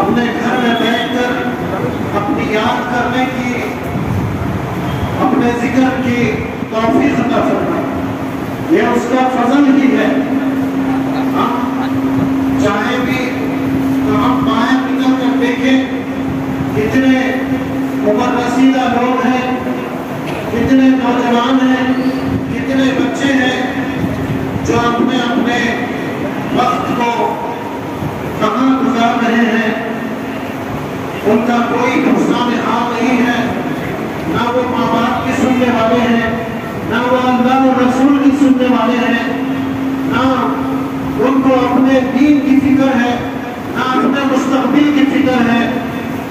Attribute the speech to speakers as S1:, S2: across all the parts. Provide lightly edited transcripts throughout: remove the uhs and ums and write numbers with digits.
S1: اپنے گھر میں بیٹھ کر اپنی یاد کرنے کی، اپنے ذکر کی توفیق عطا فرمائے۔ یہ اس کا فضل ہی ہے۔ ہم چاہے بھی تو ہم باہر نکل کر دیکھیں کتنے عمر رسیدہ لوگ ہیں، کتنے نوجوان ہیں، کتنے بچے ہیں جو اپنے اپنے وقت کو کہاں گزار رہے ہیں۔ ان کا کوئی نقصان حال نہیں ہے، نہ وہ ماں باپ کی سننے والے ہیں، نہ وہ اللہ و رسول کی سننے والے ہیں، نہ ان کو اپنے دین کی فکر ہے، نہ اپنے مستقبل کی فکر ہے۔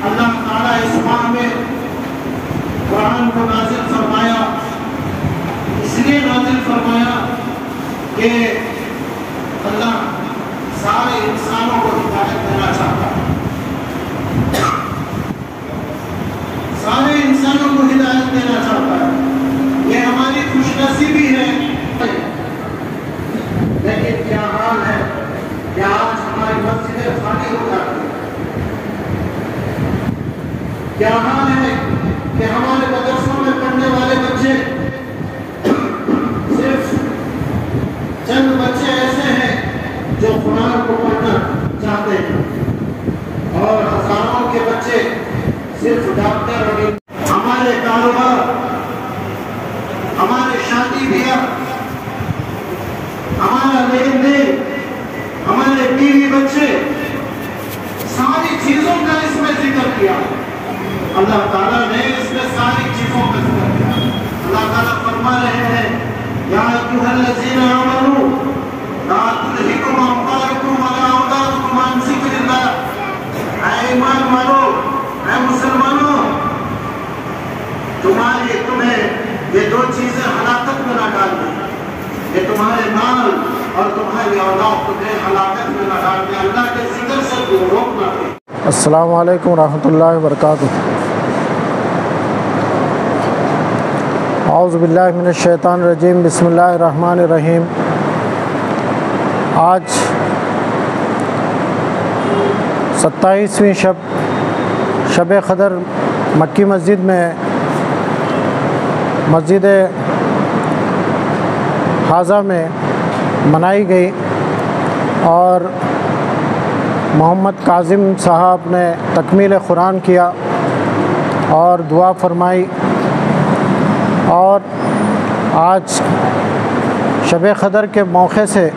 S1: اللہ تعالیٰ اس ماہ میں قرآن کو نازل فرمایا، اس لیے نازل فرمایا کہ اللہ سارے انسانوں کو ہدایت دینا چاہتا ہے، سارے انسانوں کو ہدایت دینا چاہتا ہے۔ یہ ہماری خوش نصیبی ہے۔ لیکن کیا حال ہے کہ آج ہماری مسجدیں خالی ہو جاتی ہیں؟ کیا حال ہے کہ ہمارے مدرسوں میں پڑھنے والے بچے، صرف چند بچے ایسے ہیں جو قرآن کو پڑھنا چاہتے ہیں، اور ہزاروں کے بچے صرف ڈاکٹر اور ہمارے کاروبار، ہمارے شادی بیاہ، ہمارا لین دین، ہمارے بیوی بچے، ساری چیزوں کا اس میں ذکر کیا۔ اللہ تعالیٰ نے اس میں ساری چیزوں کا ذکر کیا۔ اللہ تعالیٰ فرما رہے ہیں یا ایھا الذین آمنوا لا تلھکم اموالکم ولا اولادکم عن ذکر اللہ۔ اے ایمان والو، اے مسلمانوں، تمہیں یہ دو چیزیں ہلاکت میں نہ ڈال دیں، کہ تمہارے مال اور تمہاری اولاد تمہیں ہلاکت میں نہ ڈال دیں، اللہ کے ذکر سے روک نہ دیں۔
S2: السلام علیکم ورحمۃ اللہ وبرکاتہ۔ اعوذ باللہ من الشیطان الرجیم، بسم اللہ الرحمن الرحیم۔ آج 27ویں شب قدر مکی مسجد میں، مسجد حاضہ میں منائی گئی، اور محمد کاظم صاحب نے تکمیل قرآن کیا اور دعا فرمائی، اور آج شب قدر کے موقع سے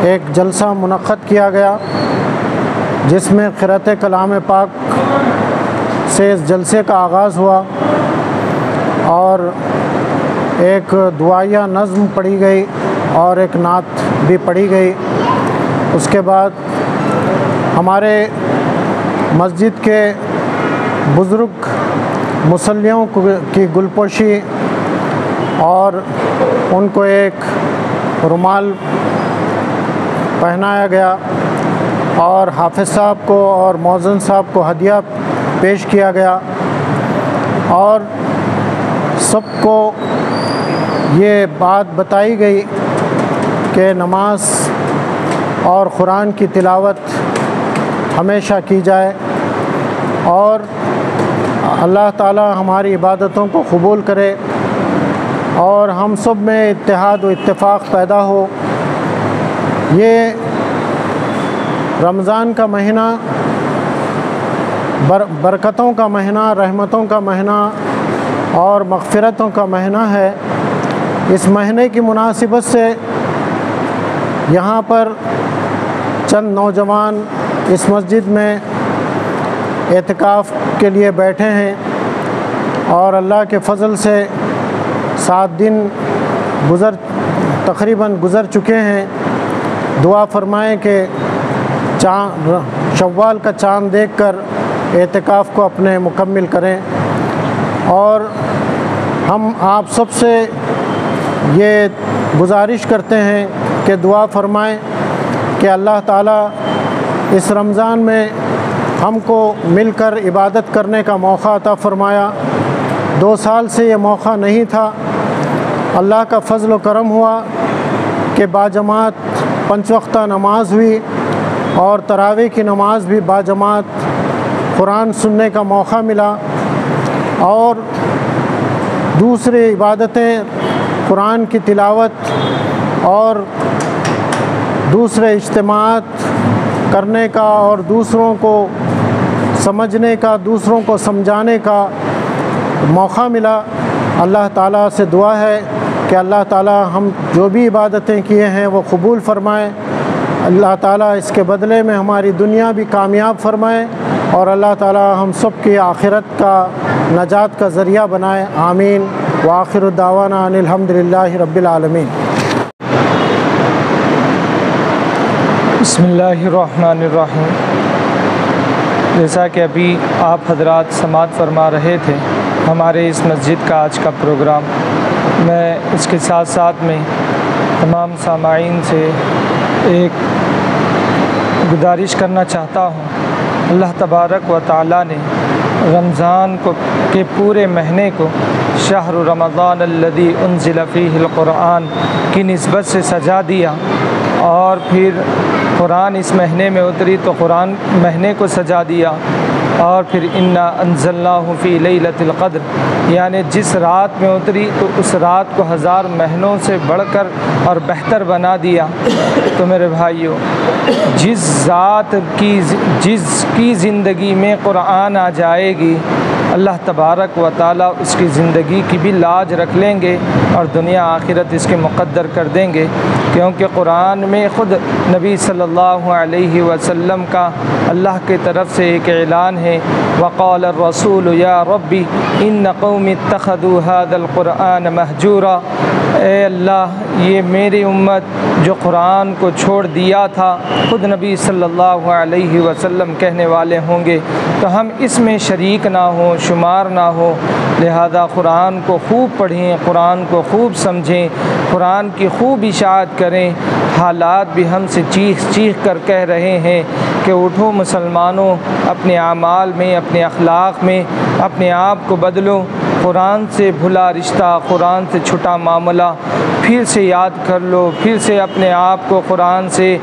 S2: ایک جلسہ منعقد کیا گیا، جس میں قرأت کلام پاک سے اس جلسے کا آغاز ہوا، اور ایک دعائیہ نظم پڑھی گئی اور ایک نعت بھی پڑھی گئی۔ اس کے بعد ہمارے مسجد کے بزرگ مصلیوں کی گلپوشی اور ان کو ایک رومال پہنایا گیا، اور حافظ صاحب کو اور مؤذن صاحب کو ہدیہ پیش کیا گیا، اور سب کو یہ بات بتائی گئی کہ نماز اور قرآن کی تلاوت ہمیشہ کی جائے، اور اللہ تعالی ہماری عبادتوں کو قبول کرے، اور ہم سب میں اتحاد و اتفاق پیدا ہو۔ یہ رمضان کا مہینہ برکتوں کا مہینہ، رحمتوں کا مہینہ اور مغفرتوں کا مہینہ ہے۔ اس مہینے کی مناسبت سے یہاں پر چند نوجوان اس مسجد میں اعتکاف کے لیے بیٹھے ہیں، اور اللہ کے فضل سے 7 دن تقریباً گزر چکے ہیں۔ دعا فرمائیں کہ شوال کا چاند دیکھ کر اعتکاف کو اپنے مکمل کریں، اور ہم آپ سب سے یہ گزارش کرتے ہیں کہ دعا فرمائیں کہ اللہ تعالیٰ اس رمضان میں ہم کو مل کر عبادت کرنے کا موقع عطا فرمایا۔ 2 سال سے یہ موقع نہیں تھا۔ اللہ کا فضل و کرم ہوا کہ باجماعت 5 وقتہ نماز ہوئی، اور تراویح کی نماز بھی باجماعت قرآن سننے کا موقع ملا، اور دوسری عبادتیں قرآن کی تلاوت اور دوسرے اجتماعات کرنے کا اور دوسروں کو سمجھنے کا، دوسروں کو سمجھانے کا موقع ملا۔ اللہ تعالیٰ سے دعا ہے کہ اللہ تعالیٰ ہم جو بھی عبادتیں کیے ہیں وہ قبول فرمائے، اللہ تعالیٰ اس کے بدلے میں ہماری دنیا بھی کامیاب فرمائے، اور اللہ تعالیٰ ہم سب کی آخرت کا نجات کا ذریعہ بنائے، آمین۔ وآخر دعوانا ان الحمدللہ رب العالمین۔
S3: بسم اللہ الرحمن الرحیم۔ جیسا کہ ابھی آپ حضرات سماعت فرما رہے تھے ہمارے اس مسجد کا آج کا پروگرام، میں اس کے ساتھ ساتھ میں تمام سامعین سے ایک گزارش کرنا چاہتا ہوں۔ اللہ تبارک و تعالیٰ نے رمضان کے پورے مہینے کو شہر رمضان الذی انزل فیہ القرآن کی نسبت سے سجا دیا، اور پھر قرآن اس مہینے میں اتری تو قرآن مہینے کو سجا دیا، اور پھر انا انزلناہ فی لیلۃ القدر، یعنی جس رات میں اتری تو اس رات کو 1000 مہینوں سے بڑھ کر اور بہتر بنا دیا۔ تو میرے بھائیوں، جس ذات جس کی زندگی میں قرآن آ جائے گی، اللہ تبارک و تعالیٰ اس کی زندگی کی بھی لاج رکھ لیں گے اور دنیا آخرت اس کے مقدر کر دیں گے، کیونکہ قرآن میں خود نبی صلی اللہ علیہ وسلم کا اللہ کی طرف سے ایک اعلان ہے، وقال الرسول یا ربی ان قوم اتخذوا هذا القرآن مہجورا، اے اللہ یہ میری امت جو قرآن کو چھوڑ دیا تھا، خود نبی صلی اللہ علیہ وسلم کہنے والے ہوں گے، تو ہم اس میں شریک نہ ہوں، شمار نہ ہو، لہذا قرآن کو خوب پڑھیں، قرآن کو خوب سمجھیں، قرآن کی خوب اشاعت کریں۔ حالات بھی ہم سے چیخ چیخ کر کہہ رہے ہیں کہ اٹھو مسلمانوں، اپنے اعمال میں، اپنے اخلاق میں اپنے آپ کو بدلو، قرآن سے بھلا رشتہ، قرآن سے چھٹا معاملہ پھر سے یاد کر لو، پھر سے اپنے آپ کو قرآن سے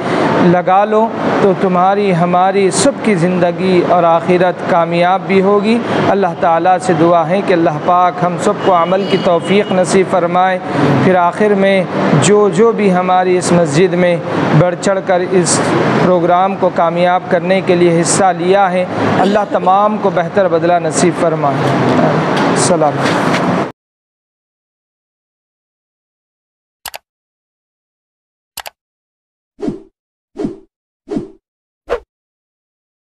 S3: لگا لو، تو تمہاری ہماری سب کی زندگی اور آخرت کامیاب بھی ہوگی۔ اللہ تعالیٰ سے دعا ہے کہ اللہ پاک ہم سب کو عمل کی توفیق نصیب فرمائے۔ پھر آخر میں جو بھی ہماری اس مسجد میں بڑھ چڑھ کر اس پروگرام کو کامیاب کرنے کے لیے حصہ لیا ہے، اللہ تمام کو بہتر بدلہ نصیب فرمائے۔ السلام علیکم۔